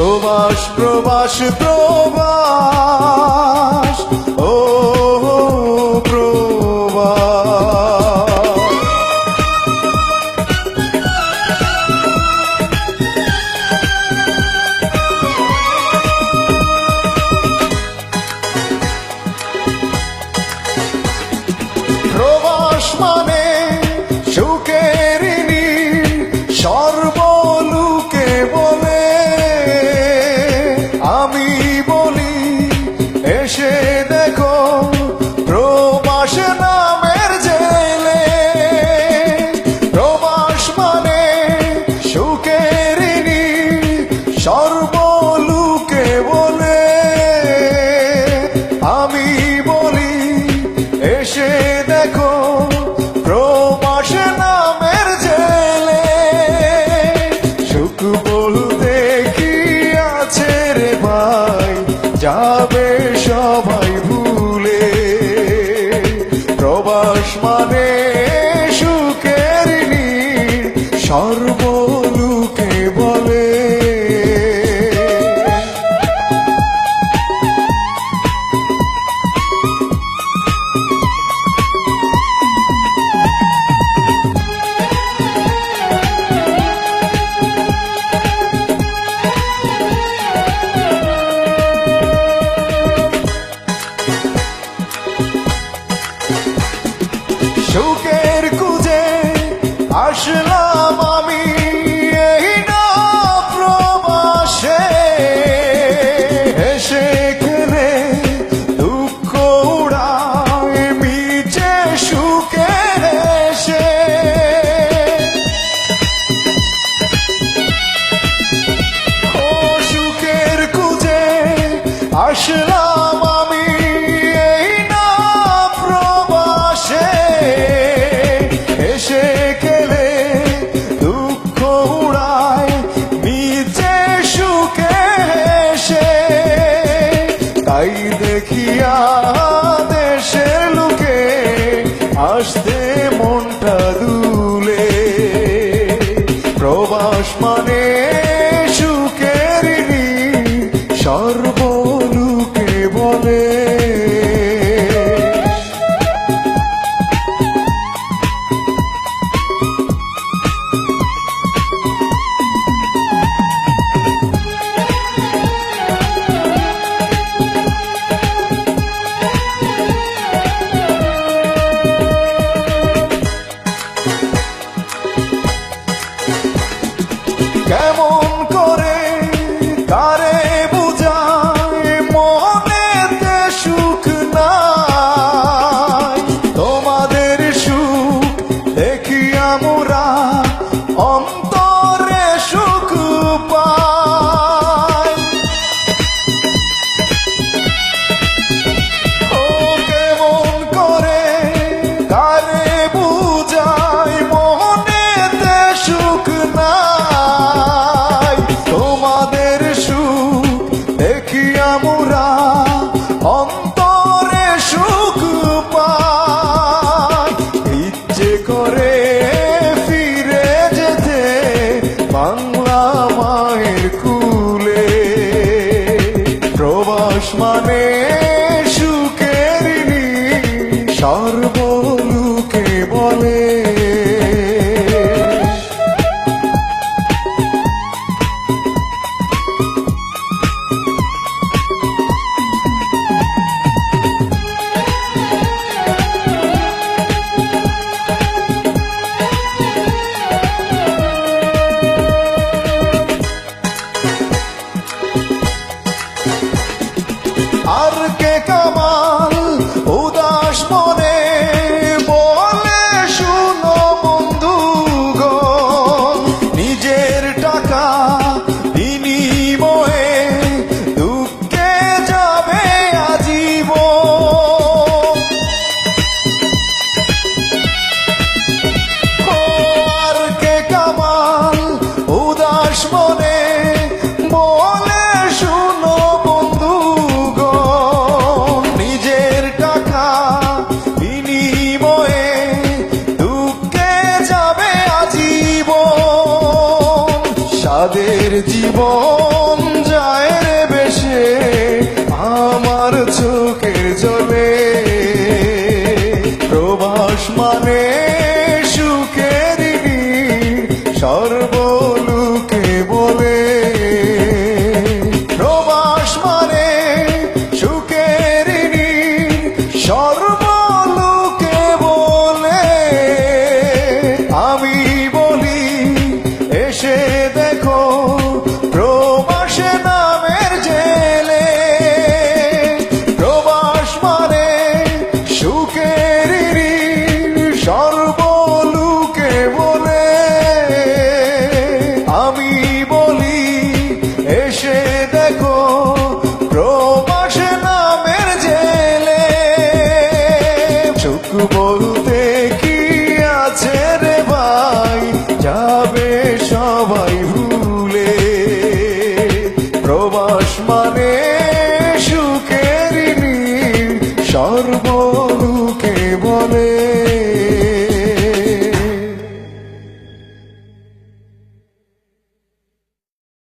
প্রবাস প্রবাস প্রবাস, ও প্রবাস। প্রবাস মানে সুখের নীড়, সর্বলোকে বলে। আমি বলি এসে দেখো প্রবাস নামের জেলে। প্রবাস মানে সুখের নীড়, সর্বলোকে বলে। আমি বলি এসে দেখো প্রবাস নামের জেলে। সুখ বলতে কি আছে রে ভাই, যাবে সবাই ভুলে। প্রবাস মানে সুখের নীড়, সর্বলোকে বলে। সুখের খুঁজে আসলাম আমি এই না প্রবাসে। হেসে খেলে দুঃখ উড়ায় মিছে সুখে হেসে। ও সুখের খুঁজে আসলাম আমি এই না প্রবাসে। এসে খেলে দুঃখ উড়ায় মিছে সুখে হেসে। তাই দেখিয়া দেশের লোকে আসতে মনটা দুলে। প্রবাস মানে সুখের নীড়, সর্বলোকে বলে। কেমন করে কারে বুঝায় মনেতে সুখ নাই। তোমাদের সুখ দেখিয়া মোরা অন্তরে সুখ পাই। ও কেমন করে কারে বুঝায় মনেতে সুখ নাই। তোমাদের সুখ দেখিয়া মোরা অন্তরে সুখ পাই। ইচ্ছে করে ফিরে যেতে বাংলা মায়ের কুলে। প্রবাস মানে সুখের নীড়, সর্বলোকে বলে। আর কে কামাল উদাস মনে বলে শুনো বন্ধুগণ। নিজের টাকা বিনিময়ে দুঃখে যাবে আজীবন। আর কে কামাল উদাস মনে বলে শুনো বন্ধুগণ। নিজের টাকা বিনিময়ে দুঃখে যাবে আজীবন। সাদের জীবন চলে। প্রবাস মানে সুখের নীড়, সর্বলোকে বলে। প্রবাস মানে সুখের নীড়, সর্বলোকে বলে। আমি বলি এসে দেখো প্রবাসে নামের জেলে। প্রবাস মানে সুখের ঋণ, সর্বলোকে বলে। আমি বলি এসে দেখো প্রবাসে নামের জেলে। সুখ বলতে কি আছে রে ভাই, যাবে সবাই ভুলে। প্রবাস মানে সুখের নীড়, সর্বলোকে বলে।